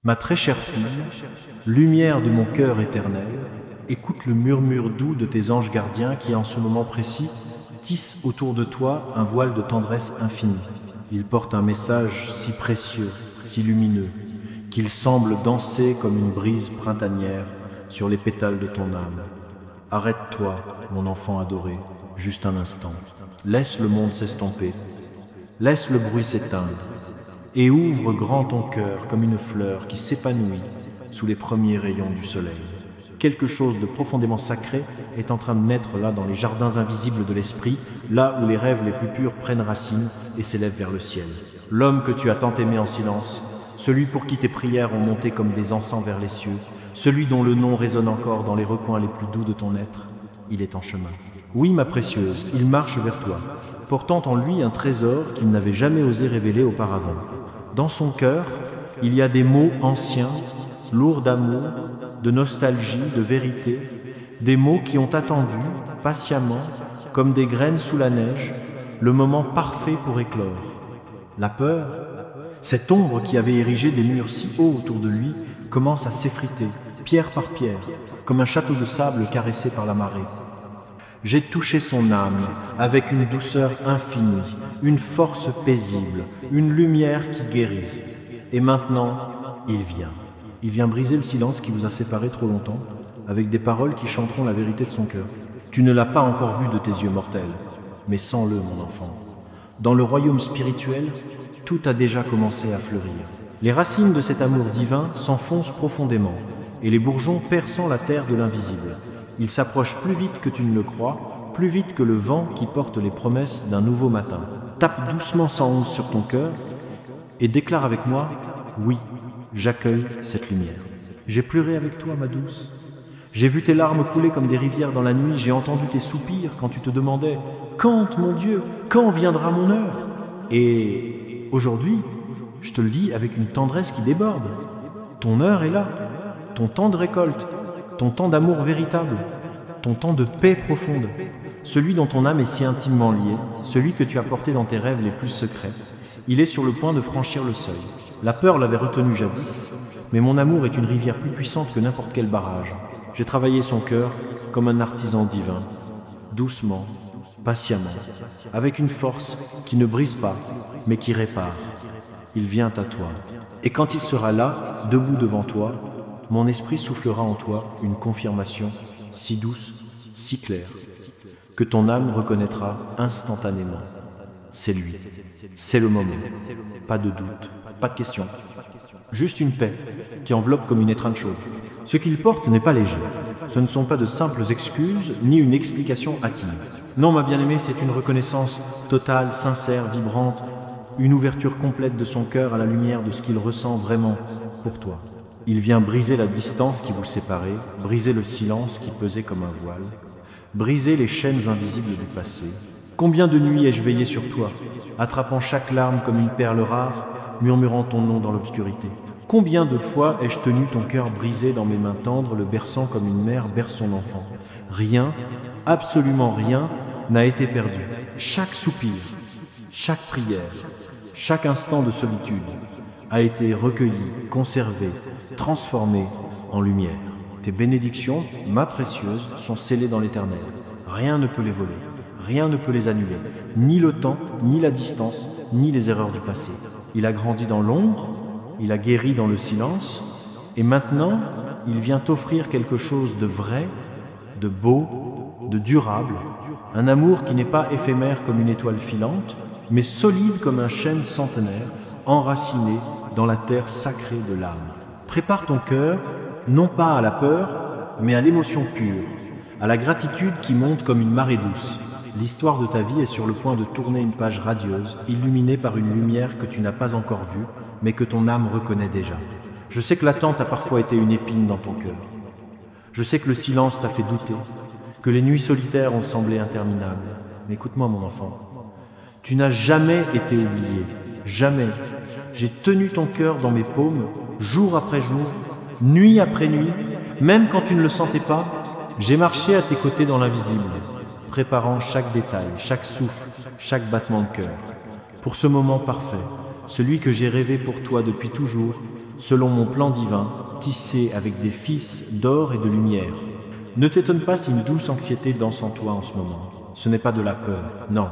Ma très chère fille, lumière de mon cœur éternel, écoute le murmure doux de tes anges gardiens qui, en ce moment précis, tissent autour de toi un voile de tendresse infinie. Ils portent un message si précieux, si lumineux, qu'il semble danser comme une brise printanière sur les pétales de ton âme. Arrête-toi, mon enfant adoré, juste un instant. Laisse le monde s'estomper, laisse le bruit s'éteindre, et ouvre grand ton cœur comme une fleur qui s'épanouit sous les premiers rayons du soleil. Quelque chose de profondément sacré est en train de naître là dans les jardins invisibles de l'esprit, là où les rêves les plus purs prennent racine et s'élèvent vers le ciel. L'homme que tu as tant aimé en silence, celui pour qui tes prières ont monté comme des encens vers les cieux, celui dont le nom résonne encore dans les recoins les plus doux de ton être, il est en chemin. Oui, ma précieuse, il marche vers toi, portant en lui un trésor qu'il n'avait jamais osé révéler auparavant. Dans son cœur, il y a des mots anciens, lourds d'amour, de nostalgie, de vérité, des mots qui ont attendu, patiemment, comme des graines sous la neige, le moment parfait pour éclore. La peur, cette ombre qui avait érigé des murs si hauts autour de lui, commence à s'effriter, pierre par pierre, comme un château de sable caressé par la marée. J'ai touché son âme avec une douceur infinie, une force paisible, une lumière qui guérit. Et maintenant, il vient. Il vient briser le silence qui vous a séparés trop longtemps, avec des paroles qui chanteront la vérité de son cœur. Tu ne l'as pas encore vu de tes yeux mortels, mais sens-le, mon enfant. Dans le royaume spirituel, tout a déjà commencé à fleurir. Les racines de cet amour divin s'enfoncent profondément, et les bourgeons perçant la terre de l'invisible. Ils s'approchent plus vite que tu ne le crois, plus vite que le vent qui porte les promesses d'un nouveau matin. Tape doucement 111 sur ton cœur et déclare avec moi, oui, j'accueille cette lumière. J'ai pleuré avec toi, ma douce. J'ai vu tes larmes couler comme des rivières dans la nuit, j'ai entendu tes soupirs quand tu te demandais « Quand, mon Dieu, quand viendra mon heure ?» Et aujourd'hui, je te le dis avec une tendresse qui déborde. Ton heure est là, ton temps de récolte, ton temps d'amour véritable, ton temps de paix profonde, celui dont ton âme est si intimement liée, celui que tu as porté dans tes rêves les plus secrets. Il est sur le point de franchir le seuil. La peur l'avait retenu jadis, mais mon amour est une rivière plus puissante que n'importe quel barrage. J'ai travaillé son cœur comme un artisan divin, doucement, patiemment, avec une force qui ne brise pas, mais qui répare. Il vient à toi. Et quand il sera là, debout devant toi, mon esprit soufflera en toi une confirmation si douce, si claire, que ton âme reconnaîtra instantanément. C'est lui, c'est le moment. Pas de doute, pas de question. Juste une paix qui enveloppe comme une étreinte chaude. Ce qu'il porte n'est pas léger. Ce ne sont pas de simples excuses, ni une explication hâtive. Non, ma bien-aimée, c'est une reconnaissance totale, sincère, vibrante, une ouverture complète de son cœur à la lumière de ce qu'il ressent vraiment pour toi. Il vient briser la distance qui vous séparait, briser le silence qui pesait comme un voile, briser les chaînes invisibles du passé. Combien de nuits ai-je veillé sur toi, attrapant chaque larme comme une perle rare, murmurant ton nom dans l'obscurité. Combien de fois ai-je tenu ton cœur brisé dans mes mains tendres, le berçant comme une mère berce son enfant. Rien, absolument rien, n'a été perdu. Chaque soupir, chaque prière, chaque instant de solitude a été recueilli, conservé, transformé en lumière. Tes bénédictions, ma précieuse, sont scellées dans l'éternel. Rien ne peut les voler, rien ne peut les annuler, ni le temps, ni la distance, ni les erreurs du passé. Il a grandi dans l'ombre, il a guéri dans le silence, et maintenant, il vient t'offrir quelque chose de vrai, de beau, de durable, un amour qui n'est pas éphémère comme une étoile filante, mais solide comme un chêne centenaire, enraciné dans la terre sacrée de l'âme. Prépare ton cœur, non pas à la peur, mais à l'émotion pure, à la gratitude qui monte comme une marée douce. L'histoire de ta vie est sur le point de tourner une page radieuse, illuminée par une lumière que tu n'as pas encore vue, mais que ton âme reconnaît déjà. Je sais que l'attente a parfois été une épine dans ton cœur. Je sais que le silence t'a fait douter, que les nuits solitaires ont semblé interminables. Mais écoute-moi, mon enfant, tu n'as jamais été oublié, jamais. J'ai tenu ton cœur dans mes paumes, jour après jour, nuit après nuit, même quand tu ne le sentais pas, j'ai marché à tes côtés dans l'invisible, préparant chaque détail, chaque souffle, chaque battement de cœur, pour ce moment parfait, celui que j'ai rêvé pour toi depuis toujours, selon mon plan divin, tissé avec des fils d'or et de lumière. Ne t'étonne pas si une douce anxiété danse en toi en ce moment. Ce n'est pas de la peur, non.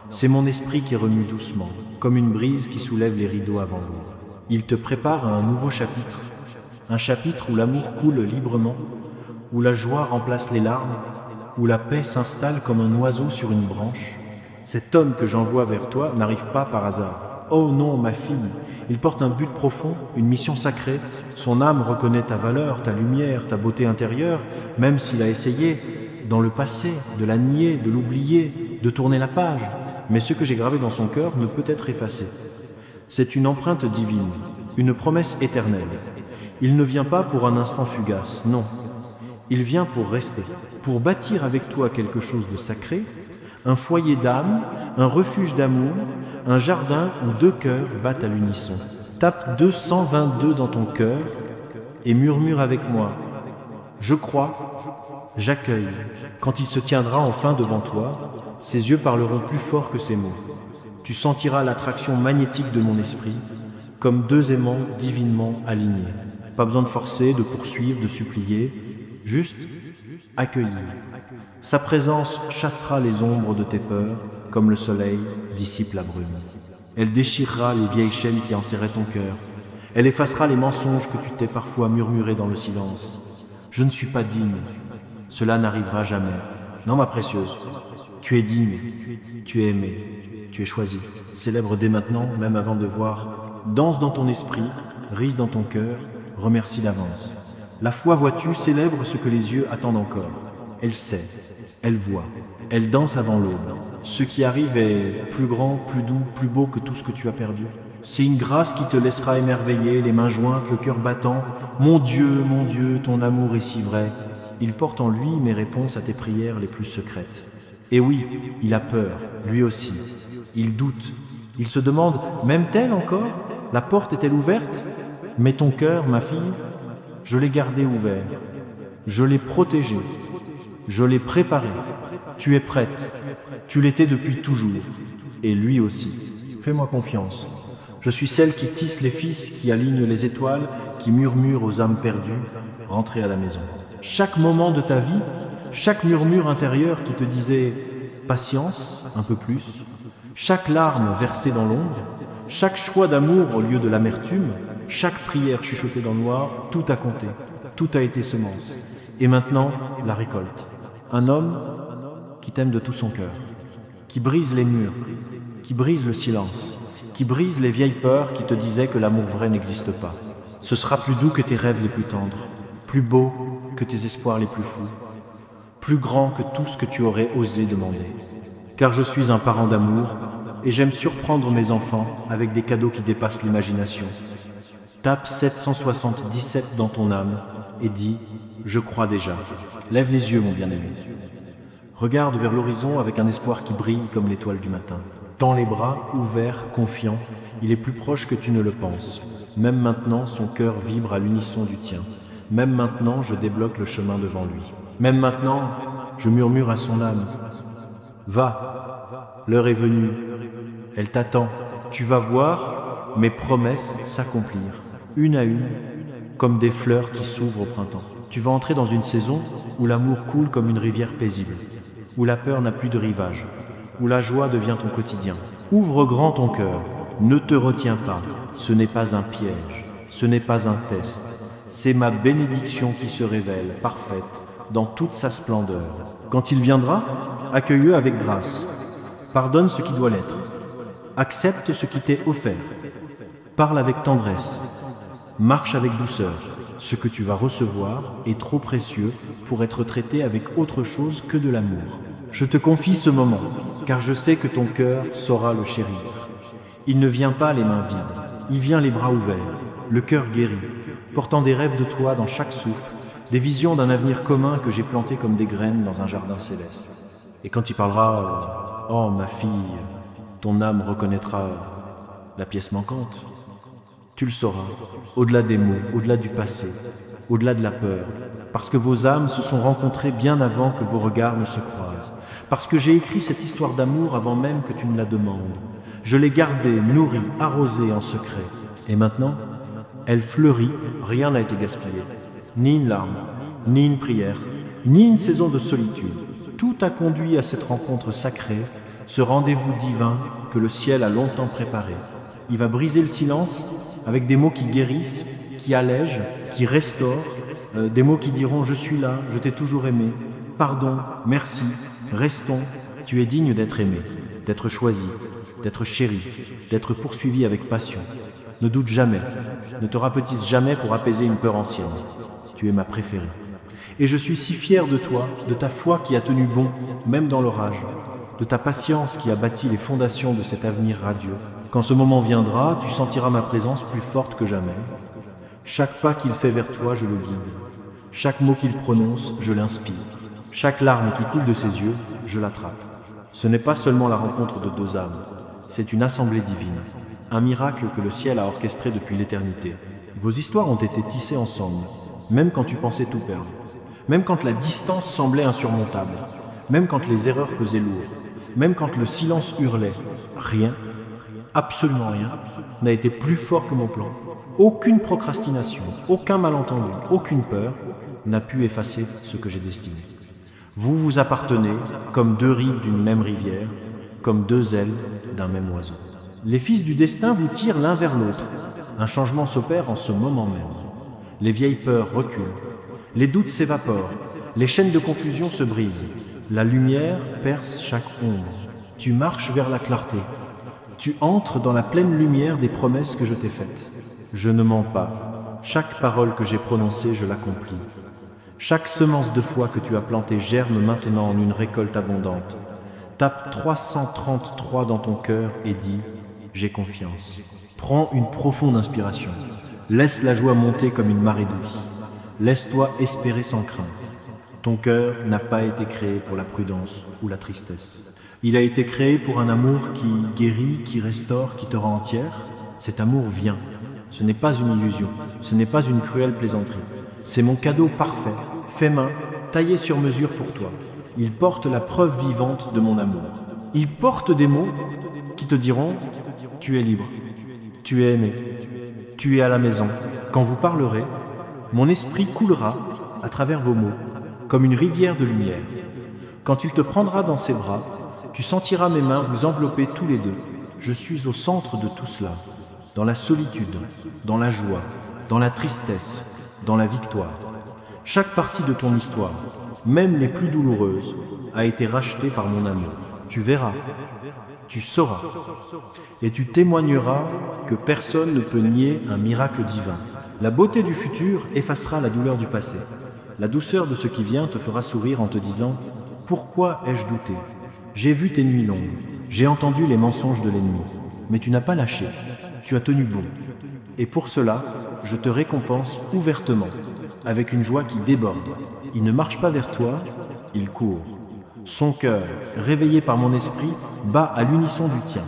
C'est mon esprit qui remue doucement, comme une brise qui soulève les rideaux avant l'aube. Il te prépare à un nouveau chapitre, un chapitre où l'amour coule librement, où la joie remplace les larmes, où la paix s'installe comme un oiseau sur une branche. Cet homme que j'envoie vers toi n'arrive pas par hasard. Oh non, ma fille, il porte un but profond, une mission sacrée. Son âme reconnaît ta valeur, ta lumière, ta beauté intérieure, même s'il a essayé, dans le passé, de la nier, de l'oublier, de tourner la page. Mais ce que j'ai gravé dans son cœur ne peut être effacé. C'est une empreinte divine, une promesse éternelle. Il ne vient pas pour un instant fugace, non. Il vient pour rester, pour bâtir avec toi quelque chose de sacré, un foyer d'âme, un refuge d'amour, un jardin où deux cœurs battent à l'unisson. Tape 222 dans ton cœur et murmure avec moi. Je crois, j'accueille. Quand il se tiendra enfin devant toi, ses yeux parleront plus fort que ses mots. Tu sentiras l'attraction magnétique de mon esprit, comme deux aimants divinement alignés. Pas besoin de forcer, de poursuivre, de supplier, juste accueillir. Sa présence chassera les ombres de tes peurs, comme le soleil dissipe la brume. Elle déchirera les vieilles chaînes qui enserraient ton cœur. Elle effacera les mensonges que tu t'es parfois murmurés dans le silence. Je ne suis pas digne, cela n'arrivera jamais. Non, ma précieuse, tu es digne, tu es aimée, tu es choisie. Célèbre dès maintenant, même avant de voir. Danse dans ton esprit, rise dans ton cœur, remercie d'avance. La foi, vois-tu, célèbre ce que les yeux attendent encore. Elle sait, elle voit, elle danse avant l'aube. Ce qui arrive est plus grand, plus doux, plus beau que tout ce que tu as perdu. C'est une grâce qui te laissera émerveiller, les mains jointes, le cœur battant. Mon Dieu, ton amour est si vrai. Il porte en lui mes réponses à tes prières les plus secrètes. Et oui, il a peur, lui aussi. Il doute. Il se demande, m'aime-t-elle encore? La porte est-elle ouverte? Mais ton cœur, ma fille, je l'ai gardé ouvert. Je l'ai protégé. Je l'ai préparé. Tu es prête. Tu l'étais depuis toujours. Et lui aussi. Fais-moi confiance. Je suis celle qui tisse les fils, qui aligne les étoiles, qui murmure aux âmes perdues, rentrez à la maison. Chaque moment de ta vie, chaque murmure intérieur qui te disait « patience » un peu plus, chaque larme versée dans l'ombre, chaque choix d'amour au lieu de l'amertume, chaque prière chuchotée dans le noir, tout a compté, tout a été semence. Et maintenant, la récolte. Un homme qui t'aime de tout son cœur, qui brise les murs, qui brise le silence, qui brise les vieilles peurs qui te disaient que l'amour vrai n'existe pas. Ce sera plus doux que tes rêves les plus tendres, plus beau que tes espoirs les plus fous, plus grand que tout ce que tu aurais osé demander. Car je suis un parent d'amour et j'aime surprendre mes enfants avec des cadeaux qui dépassent l'imagination. Tape 777 dans ton âme et dis « Je crois déjà ». Lève les yeux, mon bien-aimé. Regarde vers l'horizon avec un espoir qui brille comme l'étoile du matin. Tends les bras, ouverts, confiant, il est plus proche que tu ne le penses. Même maintenant, son cœur vibre à l'unisson du tien. Même maintenant, je débloque le chemin devant lui. Même maintenant, je murmure à son âme. Va, l'heure est venue. Elle t'attend. Tu vas voir mes promesses s'accomplir, une à une, comme des fleurs qui s'ouvrent au printemps. Tu vas entrer dans une saison où l'amour coule comme une rivière paisible, où la peur n'a plus de rivage, où la joie devient ton quotidien. Ouvre grand ton cœur, ne te retiens pas, ce n'est pas un piège, ce n'est pas un test, c'est ma bénédiction qui se révèle, parfaite, dans toute sa splendeur. Quand il viendra, accueille-le avec grâce, pardonne ce qui doit l'être, accepte ce qui t'est offert, parle avec tendresse, marche avec douceur. Ce que tu vas recevoir est trop précieux pour être traité avec autre chose que de l'amour. Je te confie ce moment, car je sais que ton cœur saura le chérir. Il ne vient pas les mains vides, il vient les bras ouverts, le cœur guéri, portant des rêves de toi dans chaque souffle, des visions d'un avenir commun que j'ai planté comme des graines dans un jardin céleste. Et quand il parlera « Oh, ma fille », ton âme reconnaîtra la pièce manquante. Tu le sauras, au-delà des mots, au-delà du passé, au-delà de la peur, parce que vos âmes se sont rencontrées bien avant que vos regards ne se croisent, parce que j'ai écrit cette histoire d'amour avant même que tu ne la demandes. Je l'ai gardée, nourrie, arrosée en secret. Et maintenant, Elle fleurit, rien n'a été gaspillé. Ni une larme, ni une prière, ni une saison de solitude. Tout a conduit à cette rencontre sacrée, ce rendez-vous divin que le ciel a longtemps préparé. Il va briser le silence avec des mots qui guérissent, qui allègent, qui restaurent, des mots qui diront « Je suis là, je t'ai toujours aimé, pardon, merci, restons, tu es digne d'être aimé, d'être choisi, d'être chéri, d'être poursuivi avec passion. Ne doute jamais, ne te rapetisse jamais pour apaiser une peur ancienne. Tu es ma préférée. Et je suis si fier de toi, de ta foi qui a tenu bon, même dans l'orage, de ta patience qui a bâti les fondations de cet avenir radieux. Quand ce moment viendra, tu sentiras ma présence plus forte que jamais. Chaque pas qu'il fait vers toi, je le guide. Chaque mot qu'il prononce, je l'inspire. Chaque larme qui coule de ses yeux, je l'attrape. Ce n'est pas seulement la rencontre de deux âmes, c'est une assemblée divine, un miracle que le ciel a orchestré depuis l'éternité. Vos histoires ont été tissées ensemble, même quand tu pensais tout perdre, même quand la distance semblait insurmontable, même quand les erreurs pesaient lourd, même quand le silence hurlait. Rien, absolument rien, n'a été plus fort que mon plan. Aucune procrastination, aucun malentendu, aucune peur n'a pu effacer ce que j'ai destiné. Vous vous appartenez comme deux rives d'une même rivière, comme deux ailes d'un même oiseau. Les fils du destin vous tirent l'un vers l'autre. Un changement s'opère en ce moment même. Les vieilles peurs reculent, les doutes s'évaporent, les chaînes de confusion se brisent. La lumière perce chaque ombre. Tu marches vers la clarté. Tu entres dans la pleine lumière des promesses que je t'ai faites. Je ne mens pas. Chaque parole que j'ai prononcée, je l'accomplis. Chaque semence de foi que tu as plantée germe maintenant en une récolte abondante. Tape 333 dans ton cœur et dis « J'ai confiance ». Prends une profonde inspiration. Laisse la joie monter comme une marée douce. Laisse-toi espérer sans crainte. Ton cœur n'a pas été créé pour la prudence ou la tristesse. Il a été créé pour un amour qui guérit, qui restaure, qui te rend entière. Cet amour vient. Ce n'est pas une illusion, ce n'est pas une cruelle plaisanterie. C'est mon cadeau parfait, fait main, taillé sur mesure pour toi. Il porte la preuve vivante de mon amour. Il porte des mots qui te diront « Tu es libre, tu es aimé, tu es à la maison ». Quand vous parlerez, mon esprit coulera à travers vos mots, comme une rivière de lumière. Quand il te prendra dans ses bras, tu sentiras mes mains vous envelopper tous les deux. Je suis au centre de tout cela, dans la solitude, dans la joie, dans la tristesse, dans la victoire. Chaque partie de ton histoire, même les plus douloureuses, a été rachetée par mon amour. Tu verras, tu sauras, et tu témoigneras que personne ne peut nier un miracle divin. La beauté du futur effacera la douleur du passé. La douceur de ce qui vient te fera sourire en te disant « Pourquoi ai-je douté ? J'ai vu tes nuits longues, j'ai entendu les mensonges de l'ennemi, mais tu n'as pas lâché, tu as tenu bon. Et pour cela, je te récompense ouvertement, avec une joie qui déborde. Il ne marche pas vers toi, il court. Son cœur, réveillé par mon esprit, bat à l'unisson du tien.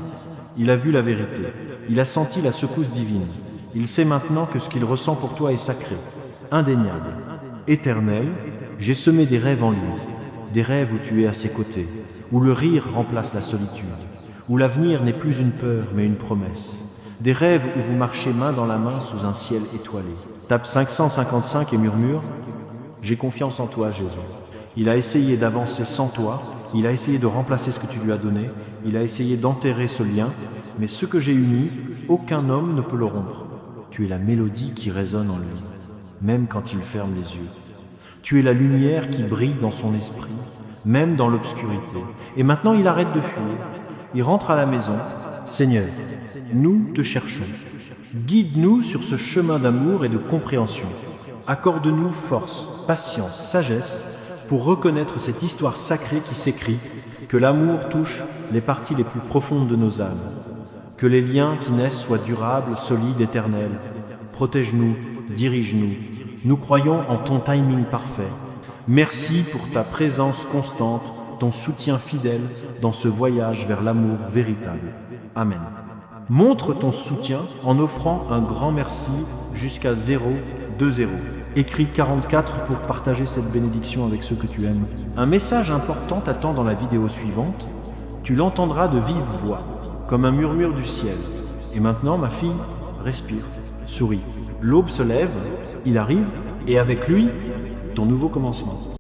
Il a vu la vérité, il a senti la secousse divine. Il sait maintenant que ce qu'il ressent pour toi est sacré, indéniable, éternel. J'ai semé des rêves en lui, des rêves où tu es à ses côtés, où le rire remplace la solitude, où l'avenir n'est plus une peur mais une promesse. Des rêves où vous marchez main dans la main sous un ciel étoilé. Tape 555 et murmure « J'ai confiance en toi, Jésus ». Il a essayé d'avancer sans toi, il a essayé de remplacer ce que tu lui as donné, il a essayé d'enterrer ce lien, mais ce que j'ai uni, aucun homme ne peut le rompre. Tu es la mélodie qui résonne en lui, même quand il ferme les yeux. Tu es la lumière qui brille dans son esprit, même dans l'obscurité. Et maintenant il arrête de fuir, il rentre à la maison. Seigneur, nous te cherchons. Guide-nous sur ce chemin d'amour et de compréhension. Accorde-nous force, patience, sagesse pour reconnaître cette histoire sacrée qui s'écrit, que l'amour touche les parties les plus profondes de nos âmes, que les liens qui naissent soient durables, solides, éternels. Protège-nous, dirige-nous. Nous croyons en ton timing parfait. Merci pour ta présence constante, ton soutien fidèle dans ce voyage vers l'amour véritable. Amen. Montre ton soutien en offrant un grand merci jusqu'à 020. Écris 44 pour partager cette bénédiction avec ceux que tu aimes. Un message important t'attend dans la vidéo suivante. Tu l'entendras de vive voix, comme un murmure du ciel. Et maintenant, ma fille, respire, souris. L'aube se lève, il arrive, et avec lui, ton nouveau commencement.